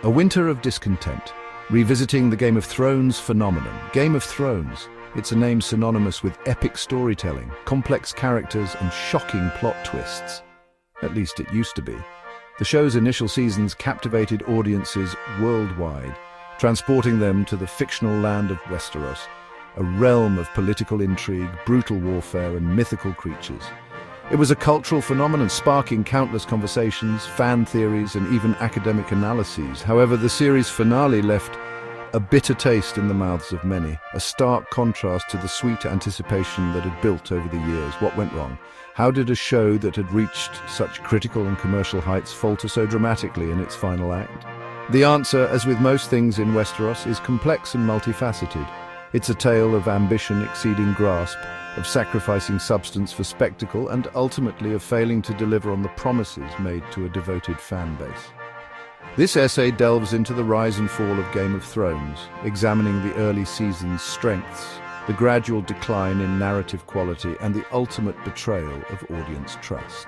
A winter of discontent, revisiting the Game of Thrones phenomenon. Game of Thrones, it's a name synonymous with epic storytelling, complex characters and shocking plot twists. At least it used to be. The show's initial seasons captivated audiences worldwide, transporting them to the fictional land of Westeros, a realm of political intrigue, brutal warfare and mythical creatures. It was a cultural phenomenon sparking countless conversations, fan theories and even academic analyses. However, the series finale left a bitter taste in the mouths of many, a stark contrast to the sweet anticipation that had built over the years. What went wrong? How did a show that had reached such critical and commercial heights falter so dramatically in its final act? The answer, as with most things in Westeros, is complex and multifaceted. It's a tale of ambition exceeding grasp, of sacrificing substance for spectacle, and ultimately of failing to deliver on the promises made to a devoted fan base. This essay delves into the rise and fall of Game of Thrones, examining the early season's strengths, the gradual decline in narrative quality, and the ultimate betrayal of audience trust.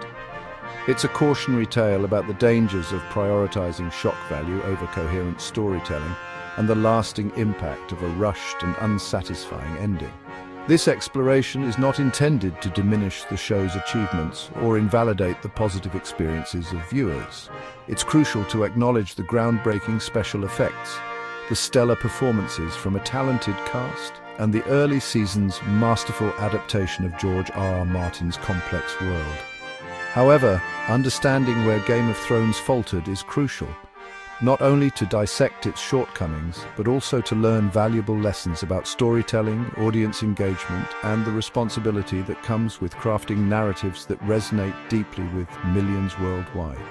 It's a cautionary tale about the dangers of prioritizing shock value over coherent storytelling, and the lasting impact of a rushed and unsatisfying ending. This exploration is not intended to diminish the show's achievements or invalidate the positive experiences of viewers. It's crucial to acknowledge the groundbreaking special effects, the stellar performances from a talented cast, and the early season's masterful adaptation of George R.R. Martin's complex world. However, understanding where Game of Thrones faltered is crucial, not only to dissect its shortcomings, but also to learn valuable lessons about storytelling, audience engagement, and the responsibility that comes with crafting narratives that resonate deeply with millions worldwide.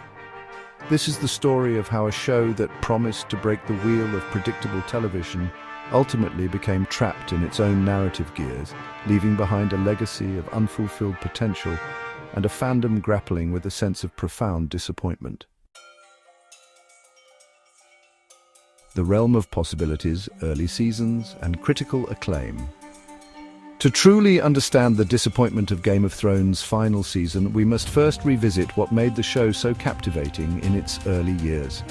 This is the story of how a show that promised to break the wheel of predictable television ultimately became trapped in its own narrative gears, leaving behind a legacy of unfulfilled potential and a fandom grappling with a sense of profound disappointment. The realm of possibilities, early seasons, and critical acclaim. To truly understand the disappointment of Game of Thrones' final season, we must first revisit what made the show so captivating in its early years.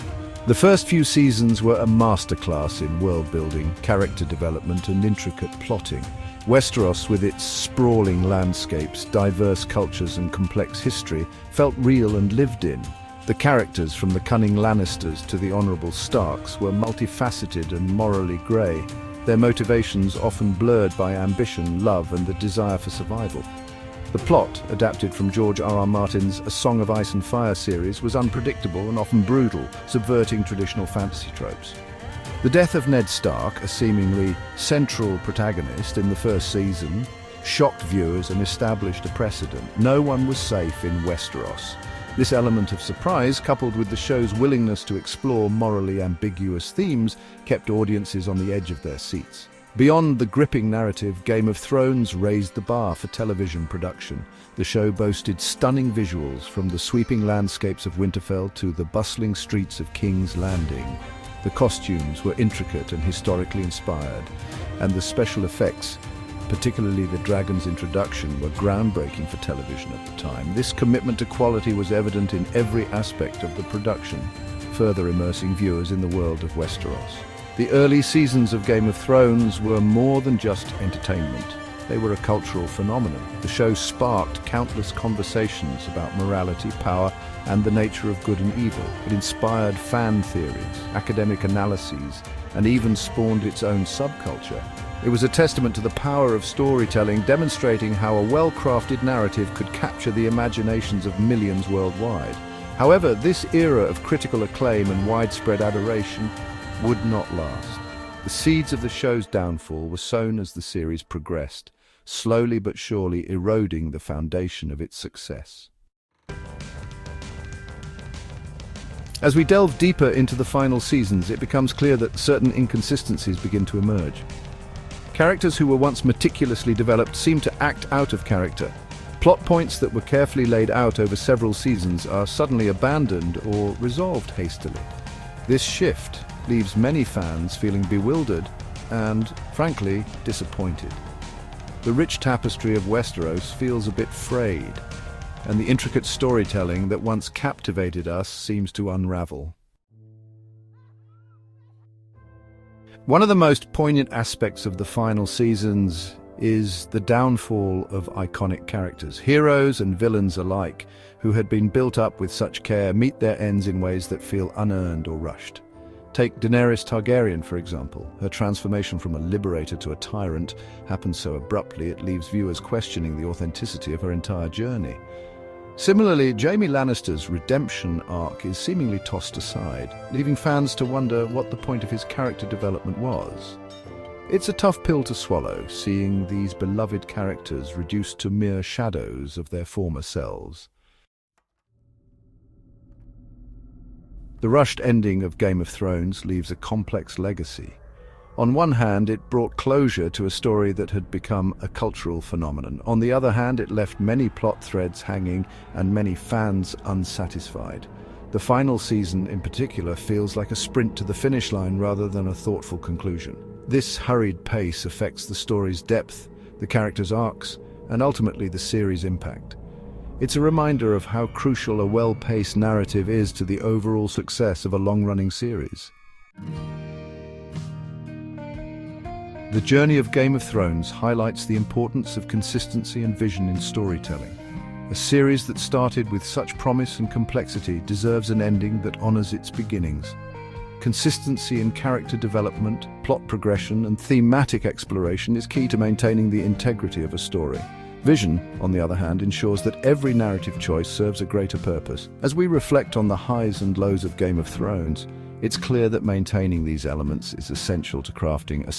The first few seasons were a masterclass in world-building, character development, and intricate plotting. Westeros, with its sprawling landscapes, diverse cultures, and complex history, felt real and lived in. The characters, from the cunning Lannisters to the honorable Starks, were multifaceted and morally grey, their motivations often blurred by ambition, love, and the desire for survival. The plot, adapted from George R.R. Martin's A Song of Ice and Fire series, was unpredictable and often brutal, subverting traditional fantasy tropes. The death of Ned Stark, a seemingly central protagonist in the first season, shocked viewers and established a precedent. No one was safe in Westeros. This element of surprise, coupled with the show's willingness to explore morally ambiguous themes, kept audiences on the edge of their seats. Beyond the gripping narrative, Game of Thrones raised the bar for television production. The show boasted stunning visuals, from the sweeping landscapes of Winterfell to the bustling streets of King's Landing. The costumes were intricate and historically inspired, and the special effects, particularly the dragon's introduction, were groundbreaking for television at the time. This commitment to quality was evident in every aspect of the production, further immersing viewers in the world of Westeros. The early seasons of Game of Thrones were more than just entertainment. They were a cultural phenomenon. The show sparked countless conversations about morality, power, and the nature of good and evil. It inspired fan theories, academic analyses, and even spawned its own subculture. It was a testament to the power of storytelling, demonstrating how a well-crafted narrative could capture the imaginations of millions worldwide. However, this era of critical acclaim and widespread adoration would not last. The seeds of the show's downfall were sown as the series progressed, slowly but surely eroding the foundation of its success. As we delve deeper into the final seasons, it becomes clear that certain inconsistencies begin to emerge. Characters who were once meticulously developed seem to act out of character. Plot points that were carefully laid out over several seasons are suddenly abandoned or resolved hastily. This shift leaves many fans feeling bewildered and, frankly, disappointed. The rich tapestry of Westeros feels a bit frayed, and the intricate storytelling that once captivated us seems to unravel. One of the most poignant aspects of the final seasons is the downfall of iconic characters. Heroes and villains alike, who had been built up with such care, meet their ends in ways that feel unearned or rushed. Take Daenerys Targaryen, for example. Her transformation from a liberator to a tyrant happened so abruptly it leaves viewers questioning the authenticity of her entire journey. Similarly, Jaime Lannister's redemption arc is seemingly tossed aside, leaving fans to wonder what the point of his character development was. It's a tough pill to swallow, seeing these beloved characters reduced to mere shadows of their former selves. The rushed ending of Game of Thrones leaves a complex legacy. On one hand, it brought closure to a story that had become a cultural phenomenon. On the other hand, it left many plot threads hanging and many fans unsatisfied. The final season, in particular, feels like a sprint to the finish line rather than a thoughtful conclusion. This hurried pace affects the story's depth, the characters' arcs, and ultimately the series' impact. It's a reminder of how crucial a well-paced narrative is to the overall success of a long-running series. The journey of Game of Thrones highlights the importance of consistency and vision in storytelling. A series that started with such promise and complexity deserves an ending that honors its beginnings. Consistency in character development, plot progression, and thematic exploration is key to maintaining the integrity of a story. Vision, on the other hand, ensures that every narrative choice serves a greater purpose. As we reflect on the highs and lows of Game of Thrones, it's clear that maintaining these elements is essential to crafting a